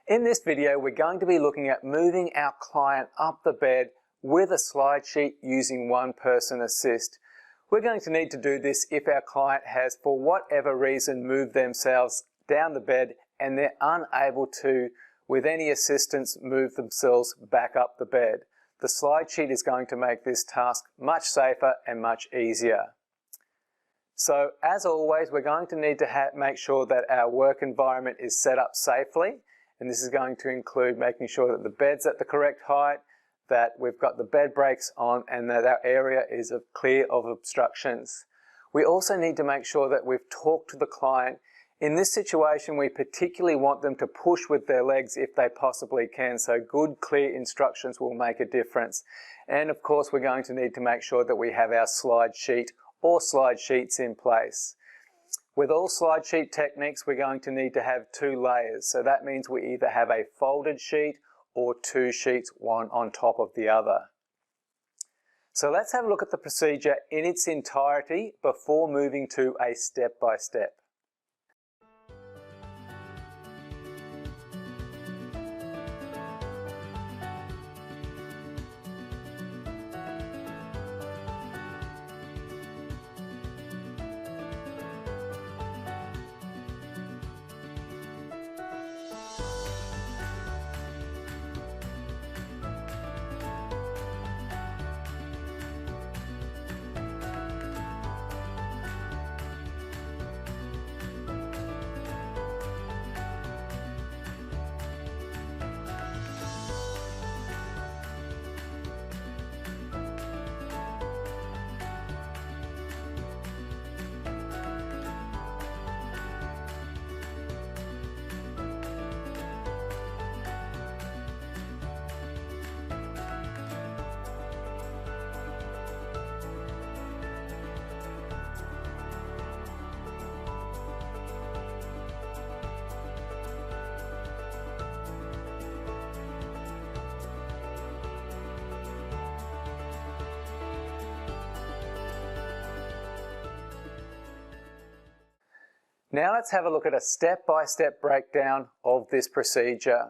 In this video, we're going to be looking at moving our client up the bed with a slide sheet using one-person assist. We're going to need to do this if our client has, for whatever reason, moved themselves down the bed and they're unable to, with any assistance, move themselves back up the bed. The slide sheet is going to make this task much safer and much easier. So, as always, we're going to need to make sure that our work environment is set up safely. And this is going to include making sure that the bed's at the correct height, that we've got the bed breaks on, and that our area is clear of obstructions. We also need to make sure that we've talked to the client. In this situation, we particularly want them to push with their legs if they possibly can, so good, clear instructions will make a difference. And of course, we're going to need to make sure that we have our slide sheet or slide sheets in place. With all slide sheet techniques, we're going to need to have two layers. So that means we either have a folded sheet or two sheets, one on top of the other. So let's have a look at the procedure in its entirety before moving to a step-by-step. Now let's have a look at a step-by-step breakdown of this procedure.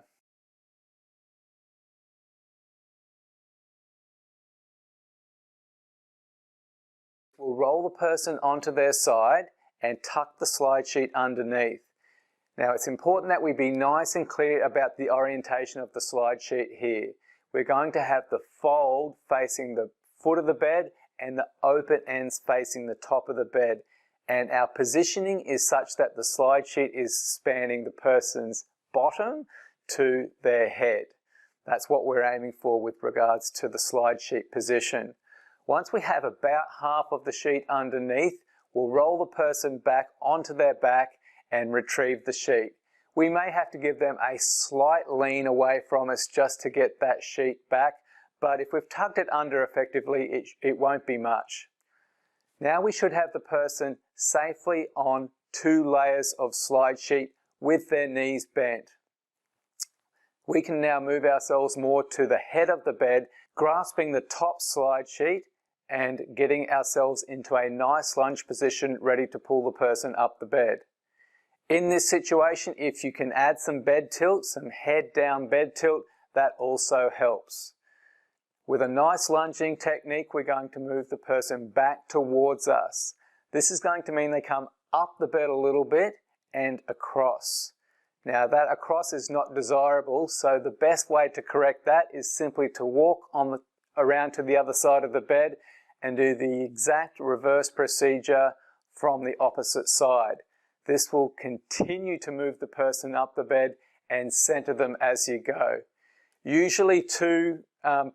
We'll roll the person onto their side and tuck the slide sheet underneath. Now it's important that we be nice and clear about the orientation of the slide sheet here. We're going to have the fold facing the foot of the bed and the open ends facing the top of the bed. And our positioning is such that the slide sheet is spanning the person's bottom to their head. That's what we're aiming for with regards to the slide sheet position. Once we have about half of the sheet underneath, we'll roll the person back onto their back and retrieve the sheet. We may have to give them a slight lean away from us just to get that sheet back, but if we've tucked it under effectively, it won't be much. Now we should have the person safely on two layers of slide sheet with their knees bent. We can now move ourselves more to the head of the bed, grasping the top slide sheet and getting ourselves into a nice lunge position ready to pull the person up the bed. In this situation, if you can add some bed tilt, some head down bed tilt, that also helps. With a nice lunging technique, we're going to move the person back towards us. This is going to mean they come up the bed a little bit and across. Now that across is not desirable, so the best way to correct that is simply to walk around to the other side of the bed and do the exact reverse procedure from the opposite side. This will continue to move the person up the bed and center them as you go. Usually two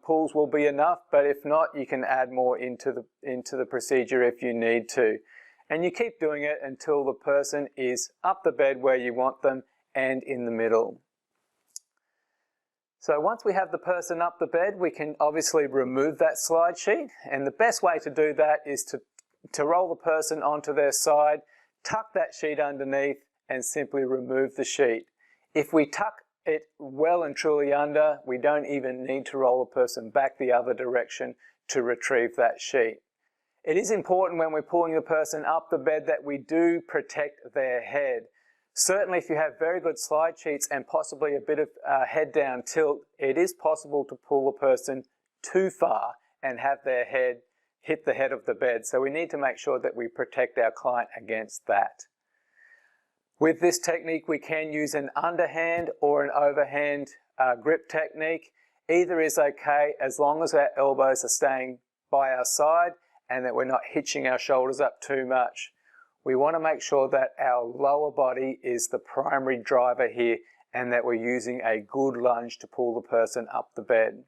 pulls will be enough, but if not, you can add more into the procedure if you need to. And you keep doing it until the person is up the bed where you want them and in the middle. So once we have the person up the bed, we can obviously remove that slide sheet, and the best way to do that is to roll the person onto their side, tuck that sheet underneath and simply remove the sheet. If we tuck it well and truly under, we don't even need to roll the person back the other direction to retrieve that sheet. It is important when we're pulling the person up the bed that we do protect their head. Certainly if you have very good slide sheets and possibly a bit of head down tilt, it is possible to pull a person too far and have their head hit the head of the bed. So we need to make sure that we protect our client against that. With this technique, we can use an underhand or an overhand grip technique. Either is okay as long as our elbows are staying by our side and that we're not hitching our shoulders up too much. We want to make sure that our lower body is the primary driver here and that we're using a good lunge to pull the person up the bed.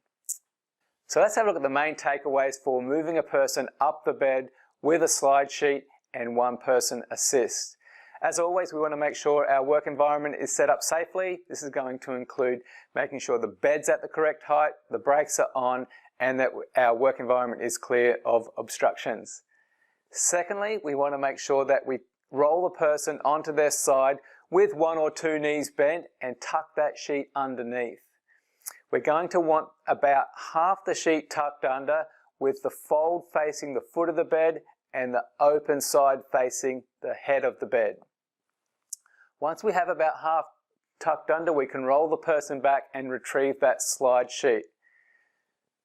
So let's have a look at the main takeaways for moving a person up the bed with a slide sheet and one person assist. As always, we want to make sure our work environment is set up safely. This is going to include making sure the bed's at the correct height, the brakes are on, and that our work environment is clear of obstructions. Secondly, we want to make sure that we roll the person onto their side with one or two knees bent and tuck that sheet underneath. We're going to want about half the sheet tucked under with the fold facing the foot of the bed and the open side facing the head of the bed. Once we have about half tucked under, we can roll the person back and retrieve that slide sheet.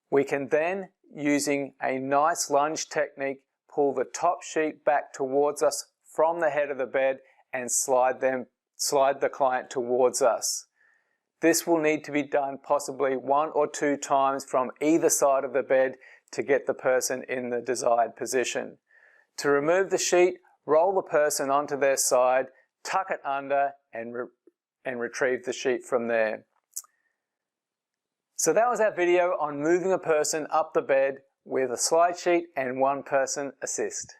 We can then, using a nice lunge technique, pull the top sheet back towards us from the head of the bed and slide the client towards us. This will need to be done possibly 1 or 2 times from either side of the bed to get the person in the desired position. To remove the sheet, roll the person onto their side, tuck it under and retrieve the sheet from there. So that was our video on moving a person up the bed with a slide sheet and one person assist.